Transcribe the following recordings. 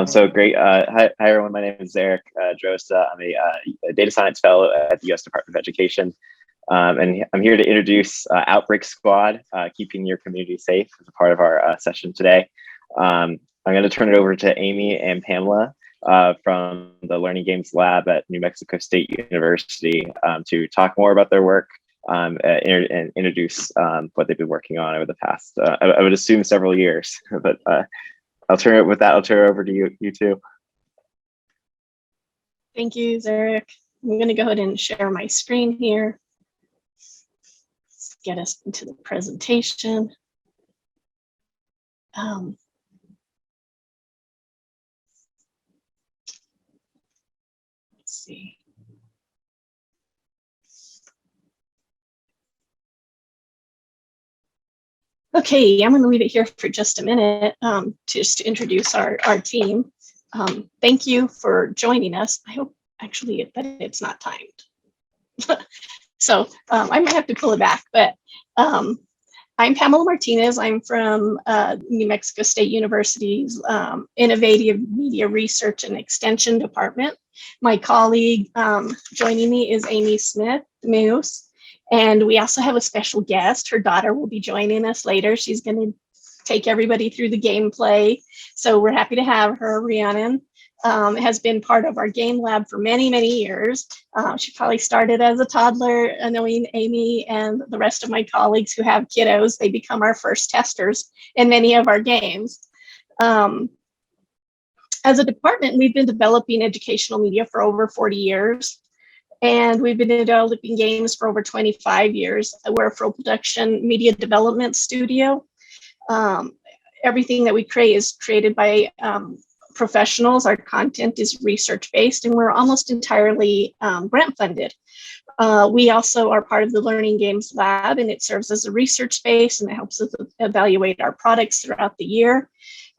So great. Hi, everyone. My name is Eric Drosta. I'm a data science fellow at the U.S. Department of Education. And I'm here to introduce Outbreak Squad, keeping your community safe as a part of our session today. I'm going to turn it over to Amy and Pamela from the Learning Games Lab at New Mexico State University to talk more about their work and introduce what they've been working on over the past, I would assume, several years. But I'll turn it over to you two. Thank you, Eric. I'm going to go ahead and share my screen here. Let's get us into the presentation. Let's see. Okay, I'm going to leave it here for just a minute just to introduce our team. Thank you for joining us. I hope actually that it's not timed. So I might have to pull it back, but I'm Pamela Martinez. I'm from New Mexico State University's Innovative Media Research and Extension Department. My colleague joining me is Amy Smith, Muise. And we also have a special guest. Her daughter will be joining us later. She's going to take everybody through the gameplay. So we're happy to have her. Rhiannon has been part of our game lab for many, many years. She probably started as a toddler, knowing Amy and the rest of my colleagues who have kiddos. They become our first testers in many of our games. As a department, we've been developing educational media for over 40 years. And we've been developing games for over 25 years. We're a full production media development studio. Everything that we create is created by professionals. Our content is research-based, and we're almost entirely grant funded. We also are part of the Learning Games Lab, and it serves as a research space, and it helps us evaluate our products throughout the year.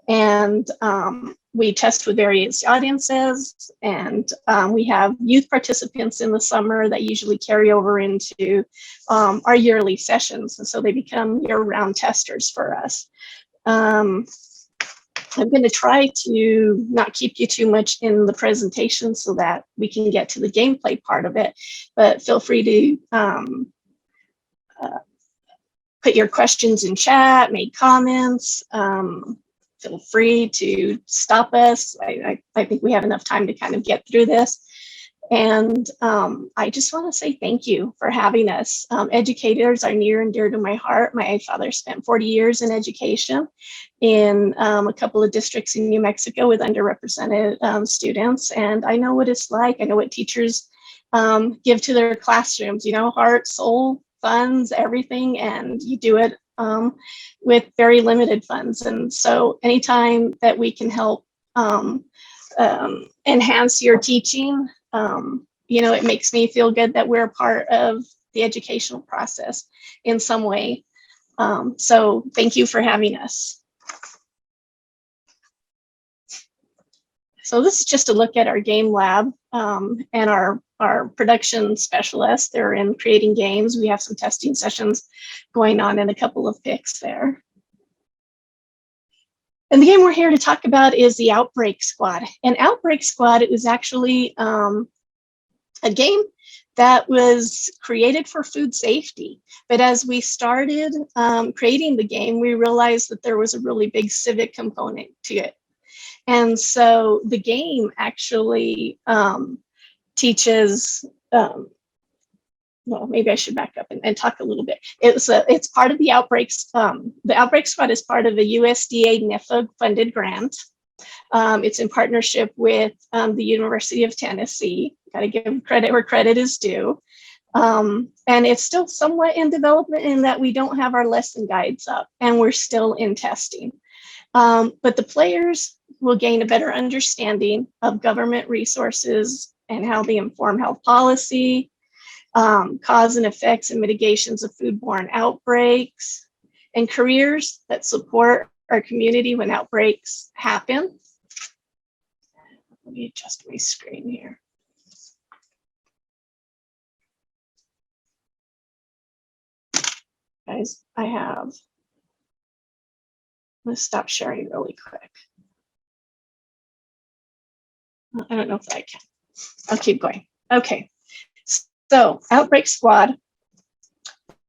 And we test with various audiences, and we have youth participants in the summer that usually carry over into our yearly sessions. And so they become year-round testers for us. I'm going to try to not keep you too much in the presentation so that we can get to the gameplay part of it, but feel free to put your questions in chat, make comments. Feel free to stop us. I think we have enough time to kind of get through this. And I just want to say thank you for having us. Educators are near and dear to my heart. My father spent 40 years in education in a couple of districts in New Mexico with underrepresented students. And I know what it's like. I know what teachers give to their classrooms, you know, heart, soul, funds, everything. And you do it with very limited funds. And so anytime that we can help enhance your teaching, you know, it makes me feel good that we're a part of the educational process in some way. So thank you for having us. So this is just a look at our game lab and our production specialists. They're in creating games. We have some testing sessions going on and a couple of picks there. And the game we're here to talk about is the Outbreak Squad. And Outbreak Squad, it was actually a game that was created for food safety. But as we started creating the game, we realized that there was a really big civic component to it. And so the game actually teaches, well, maybe I should back up and talk a little bit. It's part of the Outbreaks. The Outbreak Squad is part of a USDA NIFA funded grant. It's in partnership with the University of Tennessee. Got to give credit where credit is due. And it's still somewhat in development in that we don't have our lesson guides up and we're still in testing. But the players will gain a better understanding of government resources and how they inform health policy, cause and effects and mitigations of foodborne outbreaks, and careers that support our community when outbreaks happen. Let me adjust my screen here. Guys, let's stop sharing really quick. I don't know if I can. I'll keep going. Okay. So Outbreak Squad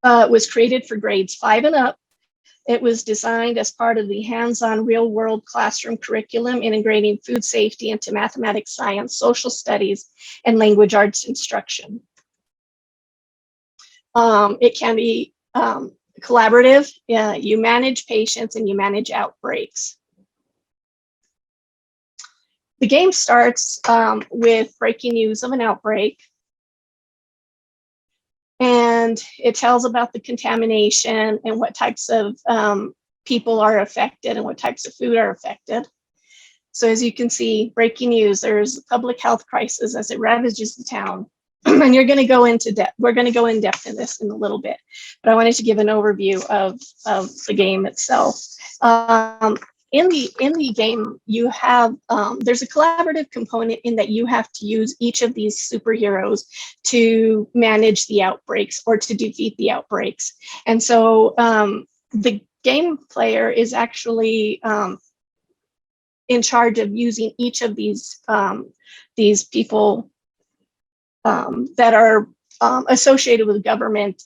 was created for grades 5 and up. It was designed as part of the hands-on real-world classroom curriculum, integrating food safety into mathematics, science, social studies, and language arts instruction. It can be collaborative. You manage patients and you manage outbreaks. The game starts with breaking news of an outbreak. And it tells about the contamination and what types of people are affected and what types of food are affected. So as you can see, breaking news, there's a public health crisis as it ravages the town. And you're going to go into depth. We're going to go in depth in this in a little bit, but I wanted to give an overview of the game itself. In the game, you have there's a collaborative component in that you have to use each of these superheroes to manage the outbreaks or to defeat the outbreaks. And so the game player is actually in charge of using each of these people that are associated with government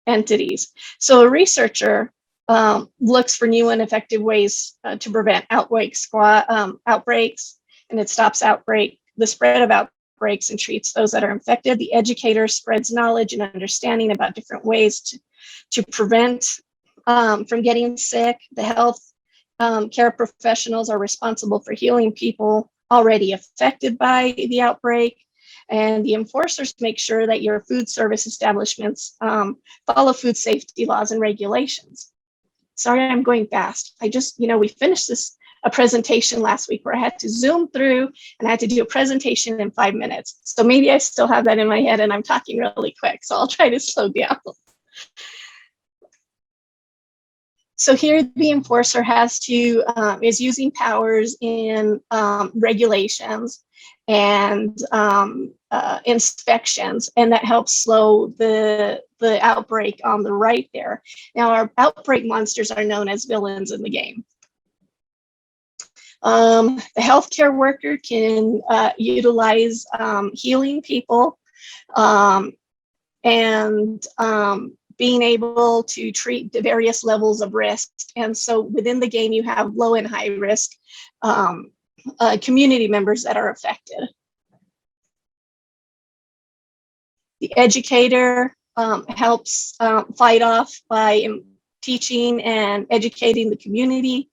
entities. So a researcher looks for new and effective ways to prevent outbreaks, and it stops the spread of outbreaks and treats those that are infected. The educator spreads knowledge and understanding about different ways to prevent from getting sick. The health care professionals are responsible for healing people already affected by the outbreak. And the enforcers make sure that your food service establishments follow food safety laws and regulations. Sorry, I'm going fast. We finished a presentation last week where I had to zoom through and I had to do a presentation in 5 minutes. So maybe I still have that in my head and I'm talking really quick. So I'll try to slow down. So here the enforcer is using powers in regulations and inspections, and that helps slow the outbreak on the right there. Now our outbreak monsters are known as villains in the game. The healthcare worker can utilize healing people and being able to treat the various levels of risk. And so within the game, you have low and high risk community members that are affected. The educator helps fight off by teaching and educating the community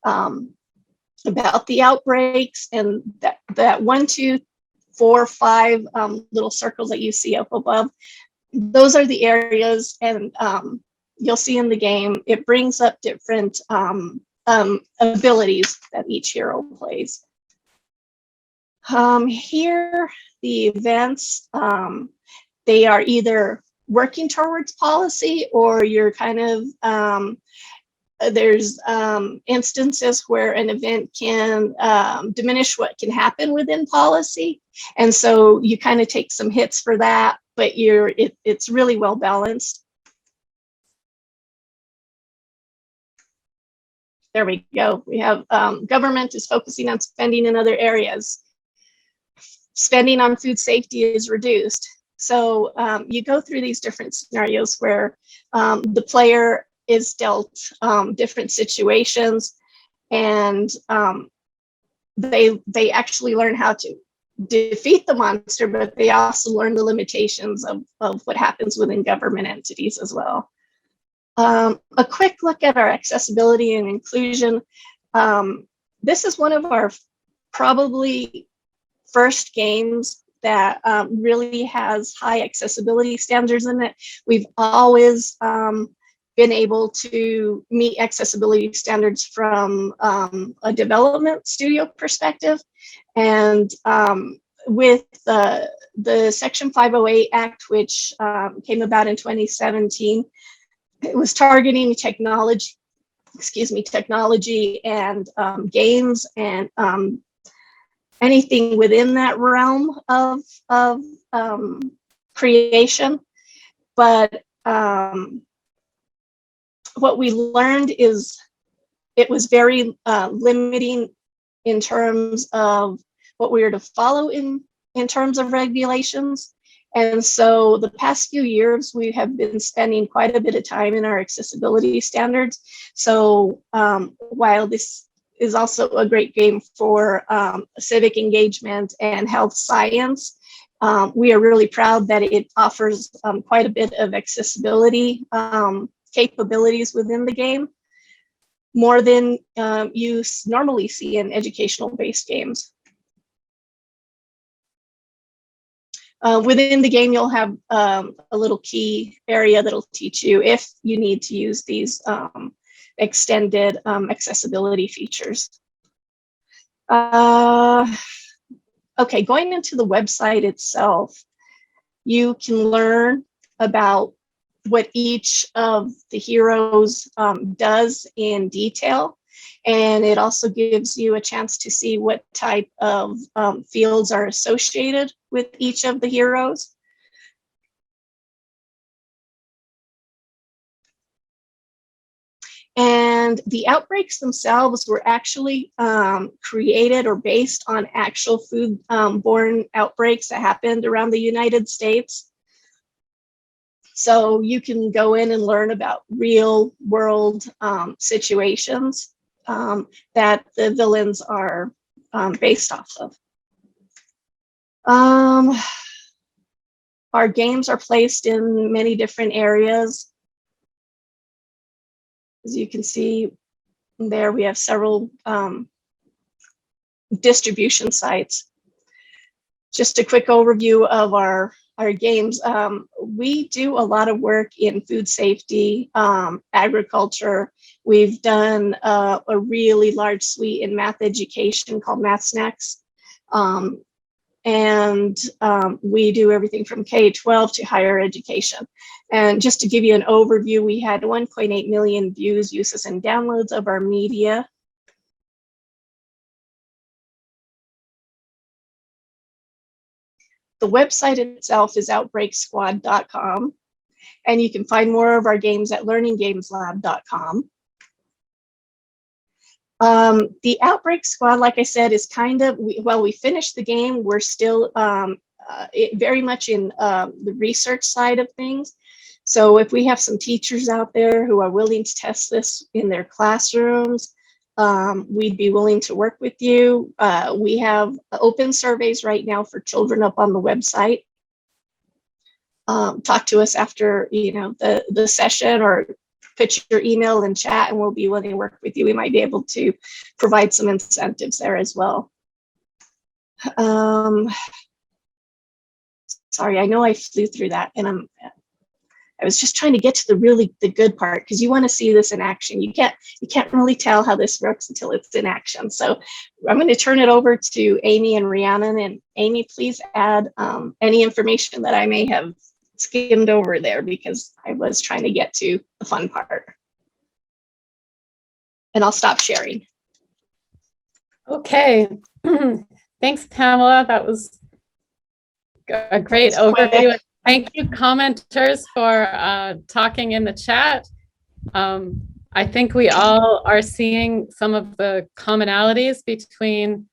about the outbreaks, and that 1, 2, 4, 5 little circles that you see up above, those are the areas, and you'll see in the game, it brings up different abilities that each hero plays. Here, the events, they are either working towards policy or you're kind of, there's instances where an event can diminish what can happen within policy. And so you kind of take some hits for that, but it's really well balanced. There we go. We have government is focusing on spending in other areas. Spending on food safety is reduced. So you go through these different scenarios where the player is dealt different situations, and they actually learn how to defeat the monster, but they also learn the limitations of what happens within government entities as well. A quick look at our accessibility and inclusion. This is one of our probably first games that really has high accessibility standards in it. We've always been able to meet accessibility standards from a development studio perspective. And with the Section 508 Act, which came about in 2017, it was targeting technology and games and anything within that realm of creation. But what we learned is it was very limiting in terms of what we are to follow in terms of regulations. And so the past few years, we have been spending quite a bit of time in our accessibility standards. So while this is also a great game for civic engagement and health science, we are really proud that it offers quite a bit of accessibility capabilities within the game, more than you normally see in educational-based games. Within the game, you'll have a little key area that'll teach you if you need to use these extended accessibility features. Okay, going into the website itself, you can learn about what each of the heroes does in detail. And it also gives you a chance to see what type of fields are associated with each of the heroes. And the outbreaks themselves were actually created or based on actual food-borne outbreaks that happened around the United States. So you can go in and learn about real world situations that the villains are based off of. Our games are placed in many different areas. As you can see there, we have several distribution sites. Just a quick overview of our games. We do a lot of work in food safety, agriculture. We've done a really large suite in math education called Math Snacks. And we do everything from K-12 to higher education. And just to give you an overview, we had 1.8 million views, uses, and downloads of our media. The website itself is outbreaksquad.com, and you can find more of our games at learninggameslab.com. The Outbreak Squad, like I said, is kind of, while we finished the game, we're still very much in the research side of things. So if we have some teachers out there who are willing to test this in their classrooms, we'd be willing to work with you. We have open surveys right now for children up on the website. Talk to us after the session, or put your email in chat, and we'll be willing to work with you. We might be able to provide some incentives there as well. Sorry, I know I flew through that, and I was just trying to get to the good part, because you want to see this in action. You can't really tell how this works until it's in action. So I'm going to turn it over to Amy and Rhiannon. And Amy, please add any information that I may have skimmed over there, because I was trying to get to the fun part. And I'll stop sharing. Okay. Thanks, Pamela. That was a great overview. Thank you, commenters, for talking in the chat. I think we all are seeing some of the commonalities between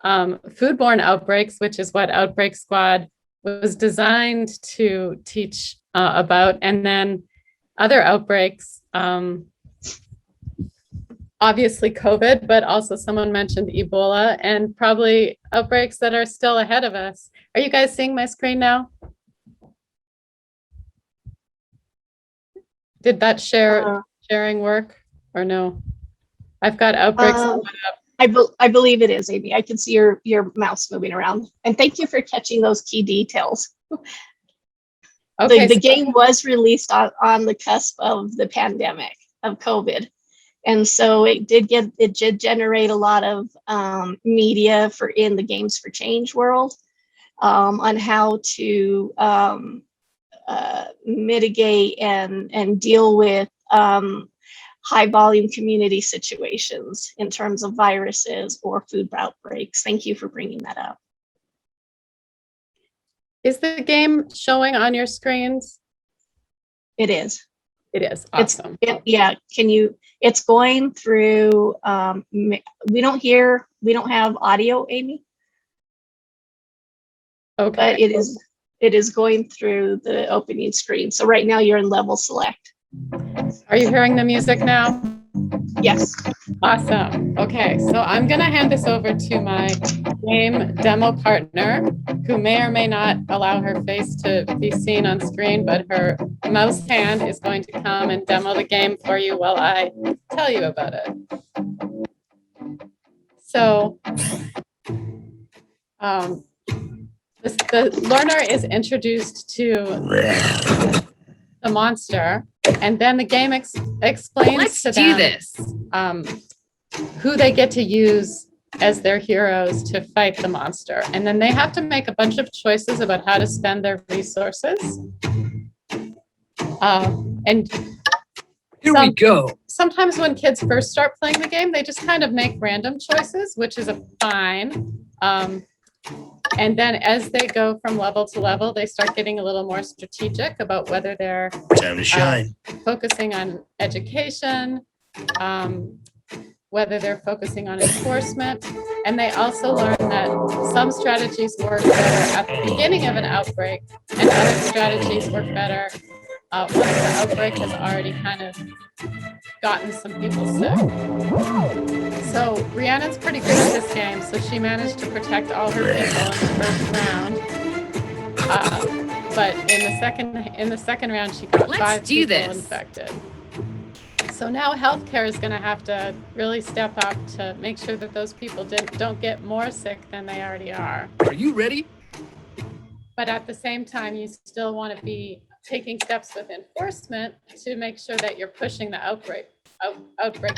foodborne outbreaks, which is what Outbreak Squad was designed to teach about, and then other outbreaks, obviously COVID, but also someone mentioned Ebola, and probably outbreaks that are still ahead of us. Are you guys seeing my screen now? Did that sharing work or no? I've got outbreaks. I believe it is, Amy. I can see your mouse moving around. And thank you for catching those key details. Okay, the game was released on the cusp of the pandemic of COVID. And so it did generate a lot of media in the Games for Change world on how to mitigate and deal with high volume community situations in terms of viruses or food outbreaks. Thank you for bringing that up. Is the game showing on your screens? It is. It is. Awesome. Yeah. It's going through, we don't have audio, Amy. but Okay. it is going through the opening screen. So right now you're in level select. Are you hearing the music now? Yes. Awesome. Okay, so I'm gonna hand this over to my game demo partner, who may or may not allow her face to be seen on screen, but her mouse hand is going to come and demo the game for you while I tell you about it. So the learner is introduced to the monster, and then the game explains to them who they get to use as their heroes to fight the monster. And then they have to make a bunch of choices about how to spend their resources. And Here we go. sometimes when kids first start playing the game, they just kind of make random choices, which is fine. And then as they go from level to level, they start getting a little more strategic about whether they're Time to shine. focusing on education, whether they're focusing on enforcement. And they also learn that some strategies work better at the beginning of an outbreak, and other strategies work better once the outbreak has already kind of gotten some people sick. So Rhiannon's pretty good at this game, so she managed to protect all her people in the first round. But in the second round, she got 5 people infected. So now healthcare is going to have to really step up to make sure that those people don't get more sick than they already are. Are you ready? But at the same time, you still want to be taking steps with enforcement to make sure that you're pushing the outbreak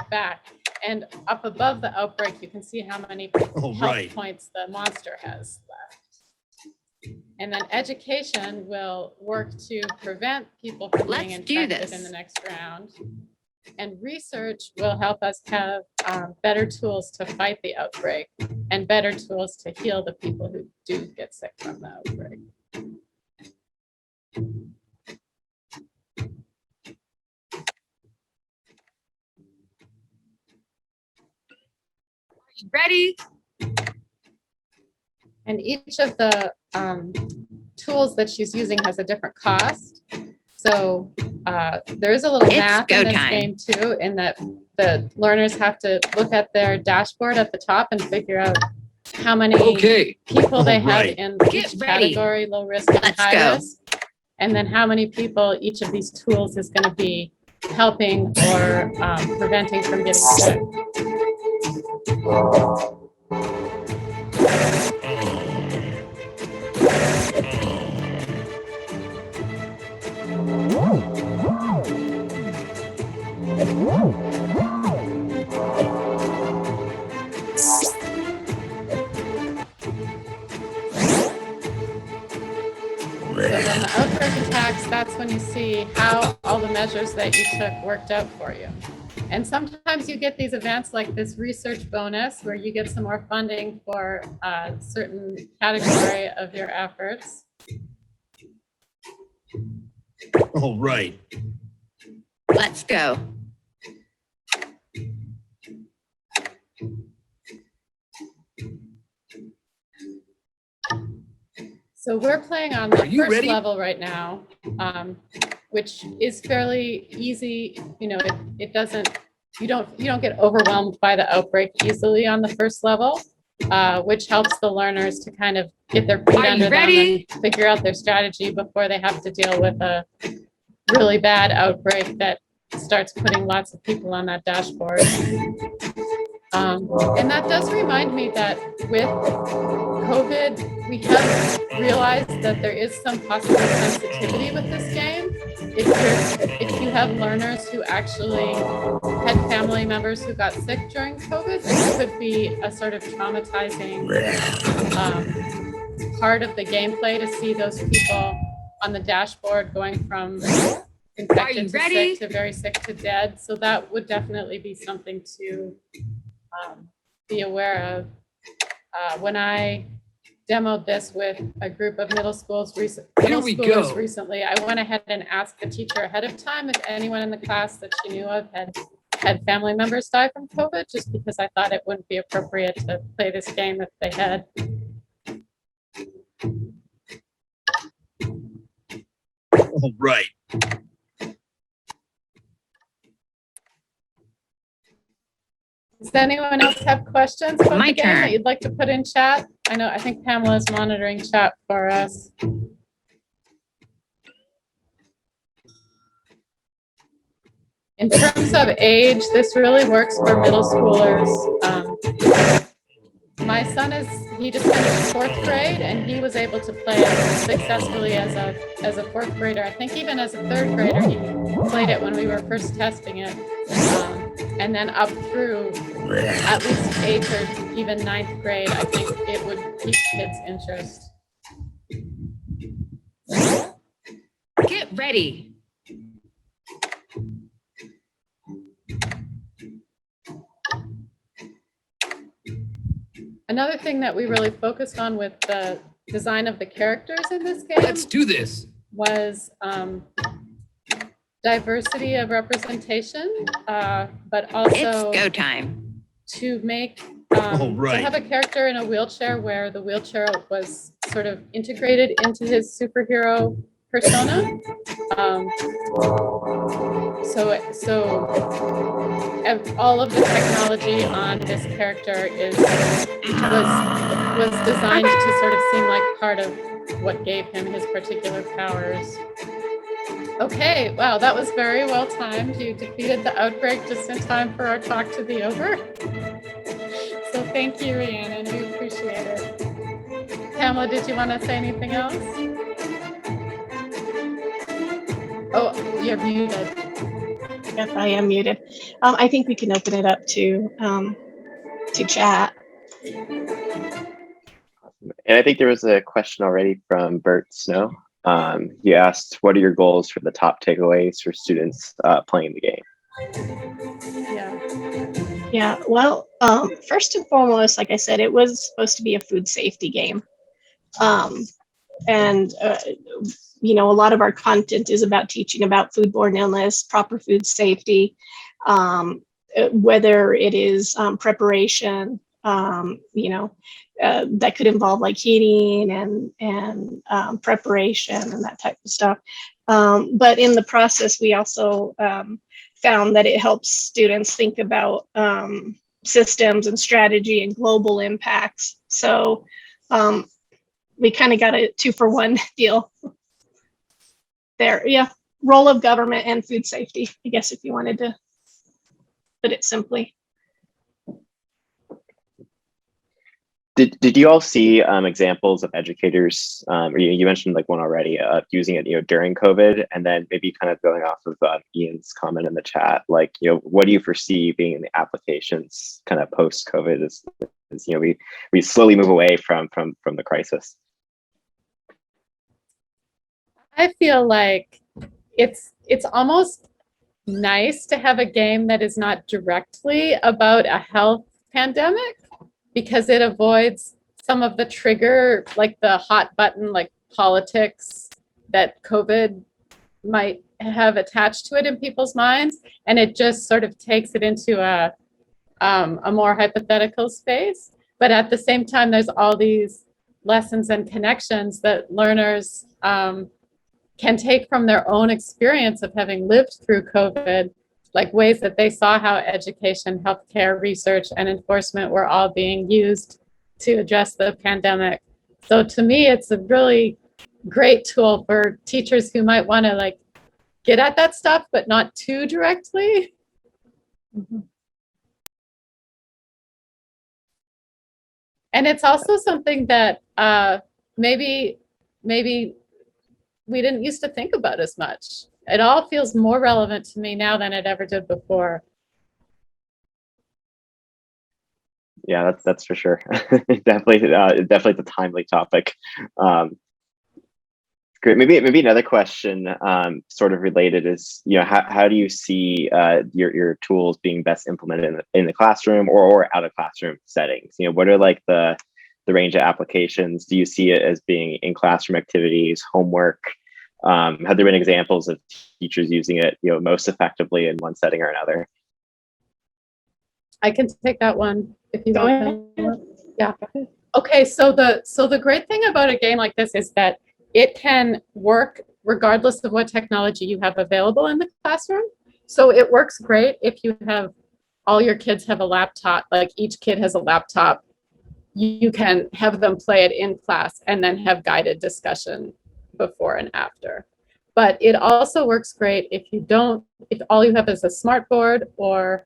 back. And up above the outbreak, you can see how many health points the monster has left. And then education will work to prevent people from being infected in the next round. And research will help us have better tools to fight the outbreak and better tools to heal the people who do get sick from the outbreak. Ready? And each of the tools that she's using has a different cost. So there is a little math in this game too, in that the learners have to look at their dashboard at the top and figure out how many people they have in each category, low risk and high risk, and then how many people each of these tools is going to be helping or preventing from getting sick. So when the outbreak attacks, that's when you see how all the measures that you took worked out for you. And sometimes you get these events like this research bonus where you get some more funding for a certain category of your efforts. All right. Let's go. So we're playing on the first level right now, which is fairly easy. You know, it doesn't, you don't get overwhelmed by the outbreak easily on the first level, which helps the learners to kind of get their feet under them and figure out their strategy before they have to deal with a really bad outbreak that starts putting lots of people on that dashboard. And that does remind me that with COVID, we have realized that there is some possible sensitivity with this game. If you have learners who actually had family members who got sick during COVID, this could be a sort of traumatizing part of the gameplay to see those people on the dashboard going from infected to sick to very sick to dead. So that would definitely be something to be aware of. When I demoed this with a group of middle schoolers recently, I went ahead and asked the teacher ahead of time if anyone in the class that she knew of had family members die from COVID, just because I thought it wouldn't be appropriate to play this game if they had. All right. Does anyone else have questions about My the game that turn. you'd like to put in chat? I think Pamela is monitoring chat for us. In terms of age, this really works for middle schoolers. My son he just finished fourth grade, and he was able to play it successfully as a fourth grader. I think even as a third grader, he played it when we were first testing it, and then up through at least 8th or even 9th grade. I think it would pique kids' interest. Get ready. Another thing that we really focused on with the design of the characters in this game Let's do this. was diversity of representation, but It's also go time. to make All right. to have a character in a wheelchair where the wheelchair was sort of integrated into his superhero persona. All of the technology on this character was designed to sort of seem like part of what gave him his particular powers. Okay, wow, that was very well timed. You defeated the outbreak just in time for our talk to be over. So thank you, Rhiannon, we appreciate it. Pamela, did you want to say anything else? Oh, you're muted. Yes, I am muted. I think we can open it up to chat. And I think there was a question already from Bert Snow. He asked, what are your goals for the top takeaways for students playing the game? Yeah, well, first and foremost, like I said, it was supposed to be a food safety game. And a lot of our content is about teaching about foodborne illness, proper food safety, whether it is preparation, that could involve like heating and preparation and that type of stuff. But in the process, we also found that it helps students think about systems and strategy and global impacts. So we kind of got a 2-for-1 deal there. Yeah, role of government and food safety, I guess, if you wanted to put it simply. Did you all see examples of educators, or you mentioned like one already, using it, during COVID, and then maybe kind of going off of Ian's comment in the chat, like, what do you foresee being in the applications kind of post COVID as we slowly move away from the crisis? I feel like it's almost nice to have a game that is not directly about a health pandemic, because it avoids some of the trigger, like the hot button, like politics that COVID might have attached to it in people's minds. And it just sort of takes it into a more hypothetical space. But at the same time, there's all these lessons and connections that learners can take from their own experience of having lived through COVID, like ways that they saw how education, healthcare, research, and enforcement were all being used to address the pandemic. So to me, it's a really great tool for teachers who might want to like get at that stuff, but not too directly. Mm-hmm. And it's also something that maybe we didn't used to think about as much. It all feels more relevant to me now than it ever did before. Yeah, that's for sure. definitely the timely topic. Great. Maybe another question, sort of related, is how do you see your tools being best implemented in the classroom or out of classroom settings? What are like the range of applications? Do you see it as being in classroom activities, homework? Have there been examples of teachers using it, most effectively in one setting or another? I can take that one if you want. Yeah. Okay. So the great thing about a game like this is that it can work regardless of what technology you have available in the classroom. So it works great if you have all your kids have a laptop, like each kid has a laptop. You can have them play it in class and then have guided discussion before and after. But it also works great if all you have is a smart board or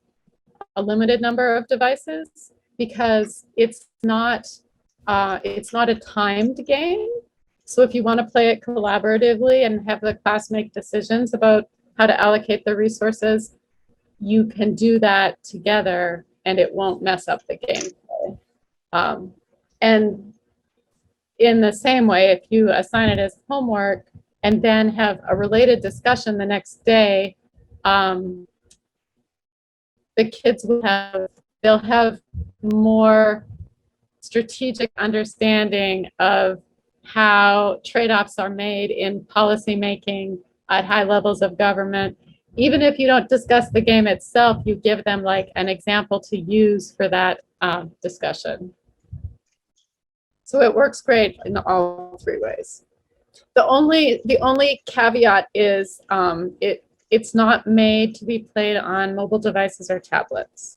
a limited number of devices, because it's not a timed game. So if you want to play it collaboratively and have the class make decisions about how to allocate the resources, you can do that together and it won't mess up the gameplay. And in the same way, if you assign it as homework and then have a related discussion the next day, the kids they'll have more strategic understanding of how trade-offs are made in policy making at high levels of government. Even if you don't discuss the game itself, you give them like an example to use for that discussion. So it works great in all three ways. The only caveat is it's not made to be played on mobile devices or tablets.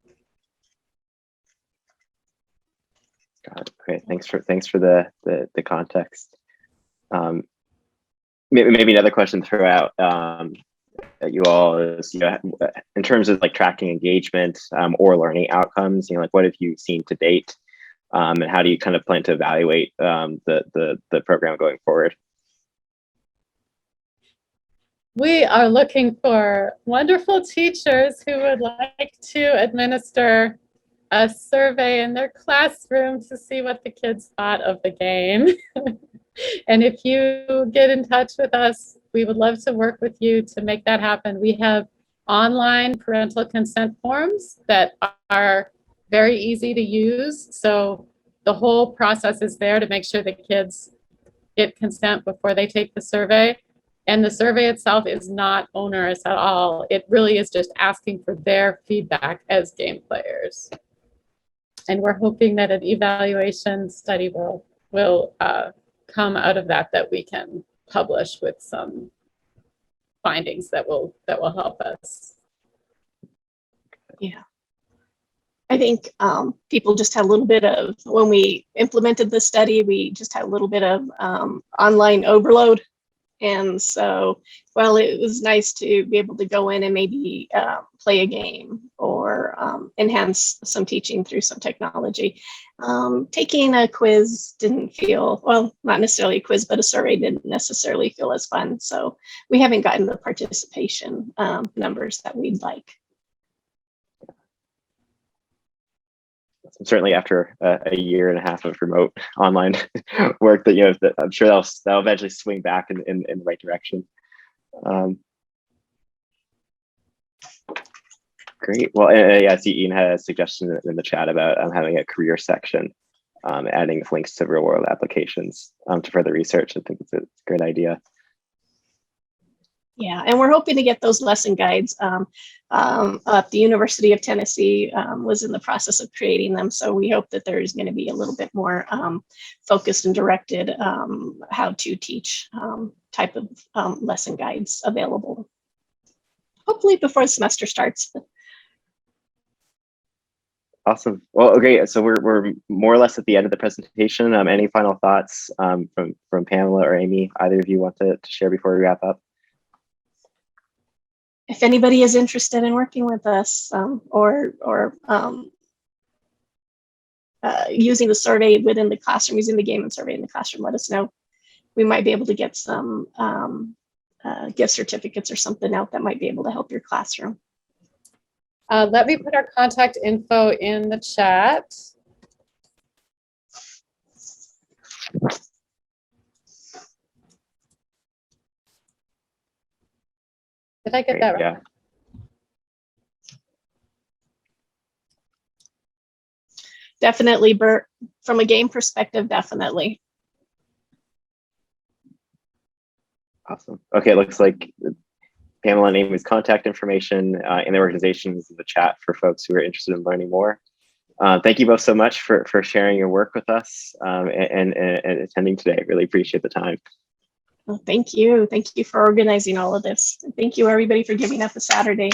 Got it. Great. Thanks for the context. Maybe another question to throw out at you all is, in terms of like tracking engagement or learning outcomes, like what have you seen to date, and how do you kind of plan to evaluate the program going forward? We are looking for wonderful teachers who would like to administer a survey in their classroom to see what the kids thought of the game. And if you get in touch with us, we would love to work with you to make that happen. We have online parental consent forms that are very easy to use. So the whole process is there to make sure the kids get consent before they take the survey. And the survey itself is not onerous at all. It really is just asking for their feedback as game players. And we're hoping that an evaluation study will come out of that we can publish with some findings that will help us. Yeah. I think people just had a little bit of, when we implemented the study, we just had a little bit of online overload. And so, while it was nice to be able to go in and maybe play a game or enhance some teaching through some technology, taking a quiz didn't feel, well, not necessarily a quiz, but a survey didn't necessarily feel as fun. So we haven't gotten the participation numbers that we'd like. Certainly after a year and a half of remote online work, that I'm sure that'll eventually swing back in the right direction. Great. Well, yeah, I see Ian had a suggestion in the chat about having a career section, adding links to real world applications to further research. I think it's a great idea. Yeah, and we're hoping to get those lesson guides. The University of Tennessee was in the process of creating them, so we hope that there's going to be a little bit more focused and directed how to teach type of lesson guides available. Hopefully before the semester starts. Awesome. Well, okay, so we're more or less at the end of the presentation. Any final thoughts from Pamela or Amy? Either of you want to share before we wrap up? If anybody is interested in working with us or using the survey within the classroom, using the game and survey in the classroom, let us know. We might be able to get some gift certificates or something out that might be able to help your classroom. Let me put our contact info in the chat. Did I get that right? Yeah. Definitely, Bert. From a game perspective, definitely. Awesome. Okay, looks like Pamela and Amy's contact information in the organization is in the chat for folks who are interested in learning more. Thank you both so much for sharing your work with us and attending today. Really appreciate the time. Well, thank you. Thank you for organizing all of this. Thank you, everybody, for giving up a Saturday.